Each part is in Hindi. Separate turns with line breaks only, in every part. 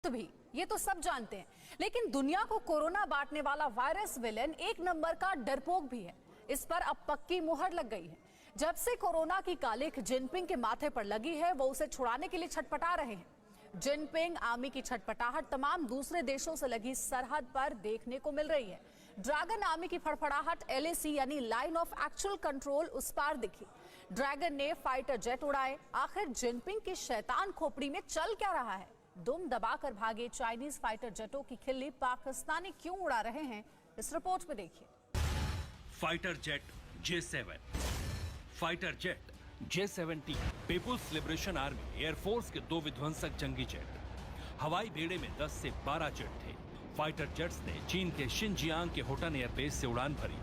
तो भी ये तो सब जानते हैं, लेकिन दुनिया को कोरोना बांटने वाला वायरस विलेन एक नंबर का डरपोक भी है। इस पर अब पक्की मुहर लग गई है। जब से कोरोना की कालिख जिनपिंग के माथे पर लगी है, वो उसे छुड़ाने के लिए छटपटा रहे हैं। जिनपिंग आर्मी की छटपटाहट तमाम दूसरे देशों से लगी सरहद पर देखने को मिल रही है। ड्रैगन आर्मी की फड़फड़ाहट LAC यानी लाइन ऑफ एक्चुअल कंट्रोल उस पार दिखी। ड्रैगन ने फाइटर जेट उड़ाए। आखिर जिनपिंग की शैतान खोपड़ी में चल क्या रहा है? दुम दबाकर भागे चाइनीज फाइटर जेटों की खिल्ली पाकिस्तानी क्यों उड़ा रहे हैं, इस रिपोर्ट में देखिए।
Fighter jet J7, fighter jet J-70 People's Liberation Army air force के दो विध्वंसक जंगी जेट। हवाई बेड़े में 10 से 12 जेट थे। फाइटर जेट्स ने चीन के शिनजियांग के होटन एयरबेस से उड़ान भरी।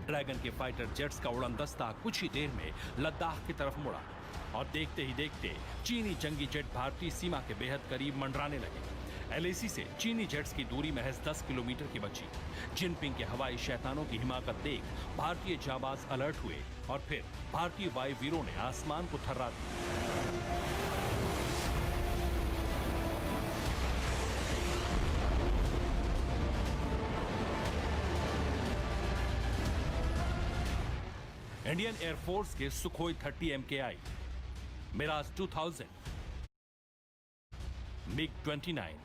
ड्रैगन के फाइटर जेट्स का उड़ान दस्ता कुछ ही देर में लद्दाख की तरफ मुड़ा और देखते ही देखते चीनी जंगी जेट भारतीय सीमा के बेहद करीब मंडराने लगे। LAC से चीनी जेट्स की दूरी महज 10 किलोमीटर की बची। जिनपिंग के हवाई शैतानों की हिमाकत देख भारतीय जाबाज अलर्ट हुए और फिर भारतीय वायु वीरों ने आसमान को थर्रा दिया। इंडियन एयरफोर्स के Sukhoi 30 MKI, Mirage 2000, MiG-29,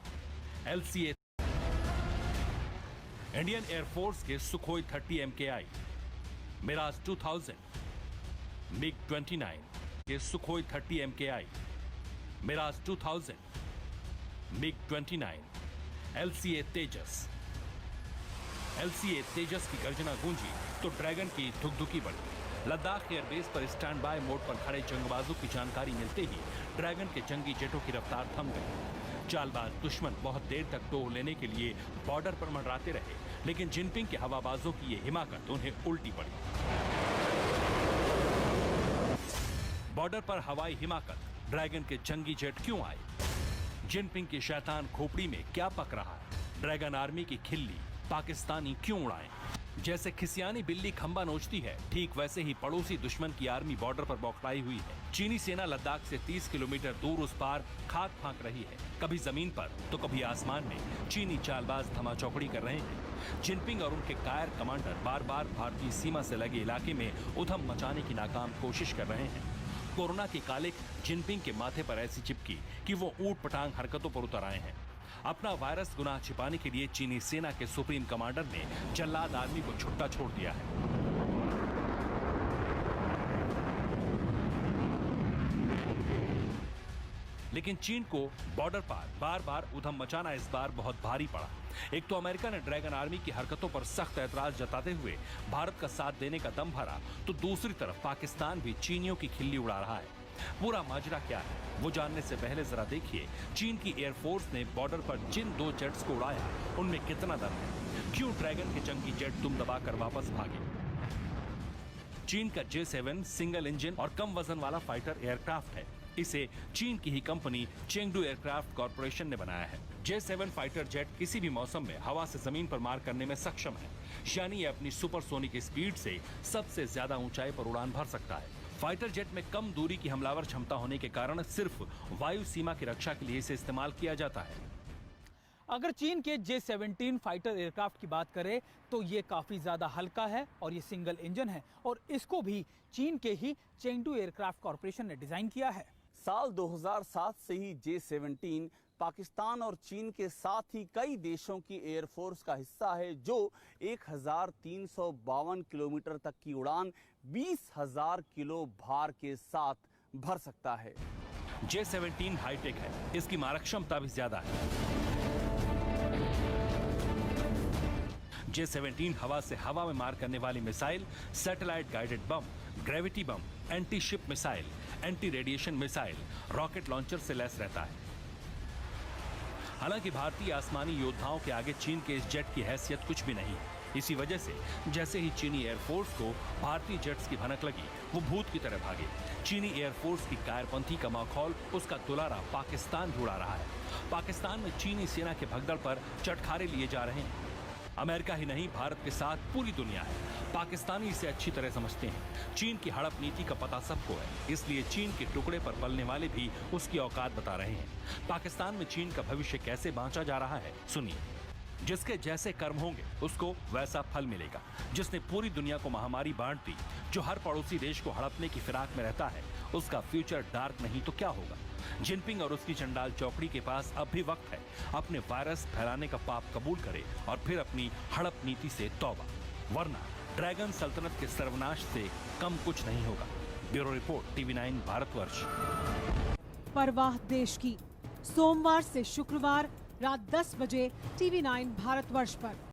LCA। Indian air force के सुखोई 30 MKI, मिराज 2000, MiG-29 के Sukhoi 30 MKI, Mirage 2000, MiG-29, LCA Tejas. LCA Tejas की गर्जना गूंजी तो ड्रैगन की धुकधुकी बढ़ी। लद्दाख एयरबेस पर स्टैंड बाय मोड पर खड़े जंगबाजों की जानकारी मिलते ही ड्रैगन के जंगी जेटों की रफ्तार थम गई। चालबाज दुश्मन बहुत देर तक टोह लेने के लिए बॉर्डर पर मंडराते रहे, लेकिन जिनपिंग के हवाबाजों की ये हिमाकत उन्हें उल्टी पड़ी। बॉर्डर पर हवाई हिमाकत, ड्रैगन के जंगी जेट क्यों आए? जिनपिंग की शैतान खोपड़ी में क्या पक रहा है? ड्रैगन आर्मी की खिल्ली पाकिस्तानी क्यों उड़ाएं? जैसे खिसियानी बिल्ली खंबा नोचती है, ठीक वैसे ही पड़ोसी दुश्मन की आर्मी बॉर्डर पर बौखलाई हुई है। चीनी सेना लद्दाख से 30 किलोमीटर दूर उस पार खाक फांक रही है, कभी जमीन पर तो कभी आसमान में। चीनी चालबाज धमाचौकड़ी कर रहे हैं। जिनपिंग और उनके कायर कमांडर बार बार भारतीय सीमा से लगे इलाके में उधम मचाने की नाकाम कोशिश कर रहे हैं। कोरोना की कालिख जिनपिंग के माथे पर ऐसी चिपकी कि वो ऊट पटांग हरकतों पर उतर आए हैं। अपना वायरस गुनाह छिपाने के लिए चीनी सेना के सुप्रीम कमांडर ने जल्लाद आर्मी को छुट्टा छोड़ दिया है। लेकिन चीन को बॉर्डर पर बार बार उधम मचाना इस बार बहुत भारी पड़ा। एक तो अमेरिका ने ड्रैगन आर्मी की हरकतों पर सख्त ऐतराज जताते हुए भारत का साथ देने का दम भरा, तो दूसरी तरफ पाकिस्तान भी चीनियों की खिल्ली उड़ा रहा है। पूरा माजरा क्या है, वो जानने से पहले जरा देखिए चीन की एयरफोर्स ने बॉर्डर पर जिन दो जेट्स को उड़ाया उनमें कितना दम है। क्यों ड्रैगन के जंगी जेट दुम दबाकर वापस भागे? चीन का J-7 सिंगल इंजन और कम वजन वाला फाइटर एयरक्राफ्ट है। इसे चीन की ही कंपनी चेंगडू एयरक्राफ्ट कॉरपोरेशन ने बनाया है। J-7 फाइटर जेट किसी भी मौसम में हवा से जमीन पर मार करने में सक्षम है, यानी ये अपनी सुपरसोनिक स्पीड से सबसे ज्यादा ऊंचाई पर उड़ान भर सकता है। फाइटर जेट में कम दूरी की हमलावर क्षमता होने के कारण सिर्फ वायु सीमा की रक्षा के लिए इसे इस्तेमाल किया जाता है।
अगर चीन के J-17 फाइटर एयरक्राफ्ट की बात करें तो ये काफ़ी ज़्यादा हल्का है और ये सिंगल इंजन है और इसको भी चीन के ही चेंगडू एयरक्राफ्ट कॉरपोरेशन ने डिज़ाइन किया है।
साल 2007 से ही J-17 पाकिस्तान और चीन के साथ ही कई देशों की एयरफोर्स का हिस्सा है, जो 1352 किलोमीटर तक की उड़ान 20,000 किलो भार के साथ भर सकता है।
J-17 हाईटेक है, इसकी मारक क्षमता भी ज्यादा है। J-17 हवा से हवा में मार करने वाली missile, satellite guided bomb, gravity bomb, anti ship missile, anti radiation missile, rocket launcher से लैस रहता है। हालांकि भारतीय आसमानी योद्धाओं के आगे चीन के इस जेट की हैसियत कुछ भी नहीं है। इसी वजह से जैसे ही चीनी एयरफोर्स को भारतीय जेट्स की भनक लगी, वो भूत की तरह भागे। चीनी एयरफोर्स की कायरपंथी का माखौल, उसका दुलारा पाकिस्तान भी उड़ा रहा है। पाकिस्तान में चीनी सेना के भगदड़ पर चटखारे लिए जा रहे हैं। अमेरिका ही नहीं, भारत के साथ पूरी दुनिया है। पाकिस्तानी इसे अच्छी तरह समझते हैं। चीन की हड़प नीति का पता सबको है, इसलिए चीन के टुकड़े पर पलने वाले भी उसकी औकात बता रहे हैं। पाकिस्तान में चीन का भविष्य कैसे बांचा जा रहा है, सुनिए। जिसके जैसे कर्म होंगे उसको वैसा फल मिलेगा। जिसने पूरी दुनिया को महामारी बांट दी, जो हर पड़ोसी देश को हड़पने की फिराक में रहता है, उसका फ्यूचर डार्क नहीं तो क्या होगा। जिनपिंग और उसकी चंडाल चौकड़ी के पास अब भी वक्त है। अपने वायरस फैलाने का पाप कबूल करे और फिर अपनी हड़प नीति से तौबा, वरना ड्रैगन सल्तनत के सर्वनाश से कम कुछ नहीं होगा। Bureau report, TV9 Bharatvarsh.
परवाह देश की, सोमवार से शुक्रवार रात 10 बजे TV9 भारतवर्ष पर।